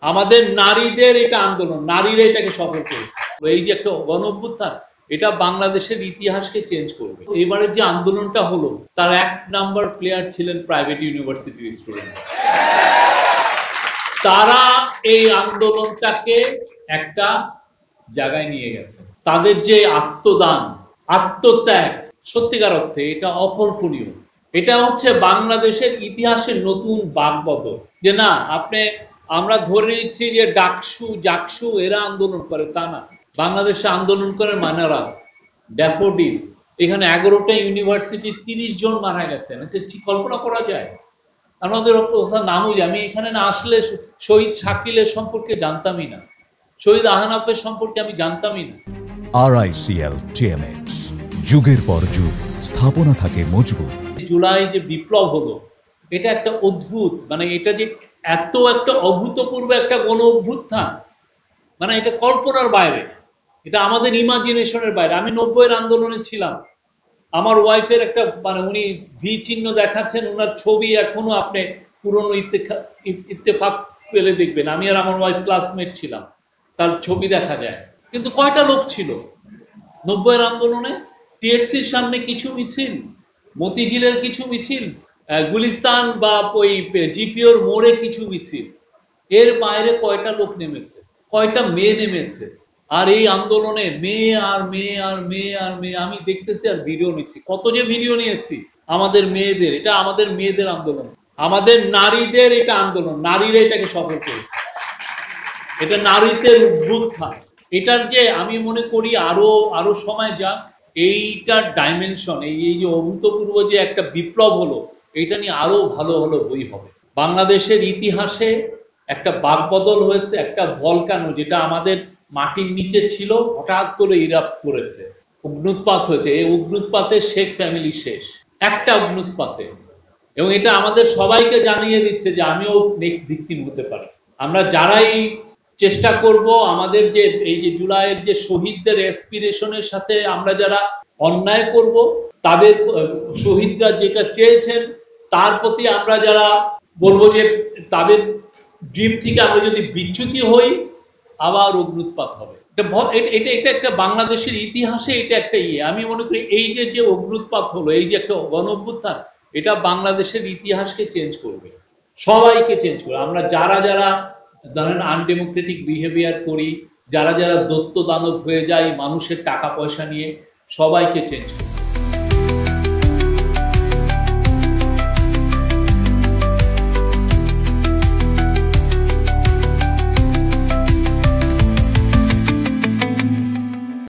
আমাদের নারীদের এটা আন্দোলন, নারীরা এটাকে সফল করেছে। এই যে একটা গণঅভ্যুত্থান, এটা বাংলাদেশের ইতিহাসকে চেঞ্জ করবে। এবারের যে আন্দোলনটা হলো, তার 1 নাম্বার প্লেয়ার ছিলেন প্রাইভেট ইউনিভার্সিটির স্টুডেন্ট। তারা এই আন্দোলনটাকে একটা জায়গায় নিয়ে গেছে। তাদের যে আত্মদান, আত্মত্যাগ, সত্যিকার অর্থে এটা অকল্পনীয়। এটা হচ্ছে বাংলাদেশের ইতিহাসের নতুন বাকবদল। যে না, আমরা ধরে নিচ্ছি যে জাকসু এরা আন্দোলন করে, তা না। বাংলাদেশে আন্দোলন করে মানারা, ড্যাফোডিল, এখানে 11টা ইউনিভার্সিটির 30 জন মারা গেছেন। এটা কল্পনা করা যায়? আমাদের কথা নামই, আমি এখানে না আসলে শহীদ শাকিলের সম্পর্কে জানতামই না, শহীদ আহনাফের সম্পর্কে আমি জানতামই না। RICL TMX, যুগের পর যুগ স্থাপনা থাকে মজবুত। জুলাই যে বিপ্লব হলো, এটা একটা অদ্ভুত, এটা যে এত একটা অভূতপূর্ব একটা গণ অভ্যুত্থান, এটা কল্পনার বাইরে, এটা আমাদের ইমাজিনেশনের বাইরে। আমি 90-এর আন্দোলনে ছিলাম। আমার ওয়াইফের একটা উনি ভি চিহ্ন দেখাচ্ছেন, ওনার ছবি এখনো আপনি পুরনো ইত্তেফাক পেলে দেখবেন। আমি আর আমার ওয়াইফ ক্লাসমেট ছিলাম, তার ছবি দেখা যায়। কিন্তু কয়টা লোক ছিল 90-এর আন্দোলনে? টিএসসির সামনে কিছু মিছিল, মতিঝিলের কিছু মিছিল, গুলিস্তান বা ওই জিপিওর মোড়ে কিছু মিছিল। এর বাইরে কয়টা লোক নেমেছে, কয়টা মেয়ে নেমেছে? আর এই আন্দোলনে মেয়ে আর মেয়ে আর মেয়ে আর মেয়ে, আমি দেখতেছি আর ভিডিও নিচ্ছি। কত যে ভিডিও নিয়েছি আমাদের মেয়েদের। এটা আমাদের মেয়েদের আন্দোলন, আমাদের নারীদের এটা আন্দোলন, নারীরা এটাকে সফল করেছে। এটা নারীদের উদ্বুত্থান। এটার যে আমি মনে করি আরো সময় যাক, এইটার ডাইমেনশন, এই যে অভূতপূর্ব যে একটা বিপ্লব হলো, এইটা নিয়ে আরো ভালো ভালো বই হবে। বাংলাদেশের ইতিহাসে একটা বাকবদল হয়েছে, একটা ভলকানো যেটা আমাদের মাটির নিচে ছিল, হঠাৎ করে ইরাপ্ট করেছে, অগ্নুৎপাত হয়েছে। এই অগ্নুৎপাতে শেখ ফ্যামিলি শেষ, একটা অগ্নুৎপাতে। এবং এটা আমাদের সবাইকে জানিয়ে দিচ্ছে যে আমিও নেক্সট ভিকটিম হতে পারি। আমরা যারাই চেষ্টা করব, আমাদের যে এই যে জুলাইয়ের যে শহীদদের অ্যাসপিরেশনের সাথে আমরা যারা অন্যায় করব, তাদের শহীদরা যেটা চেয়েছেন তার প্রতি আমরা যারা বলবো যে তাদের ড্রিম থেকে আমরা যদি বিচ্যুতি হই, আবার অগ্নুৎপাত হবে। এটা একটা বাংলাদেশের ইতিহাসে এটা একটা আমি মনে করি এই যে অগ্নুৎপাত হলো, এই যে একটা গণ অভ্যুত্থান, এটা বাংলাদেশের ইতিহাসকে চেঞ্জ করবে, সবাইকে চেঞ্জ করবে। আমরা যারা ধরেন আনডেমোক্রেটিক বিহেভিয়ার করি, যারা দত্ত দানব হয়ে যায় মানুষের টাকা পয়সা নিয়ে, সবাইকে চেঞ্জ করবে।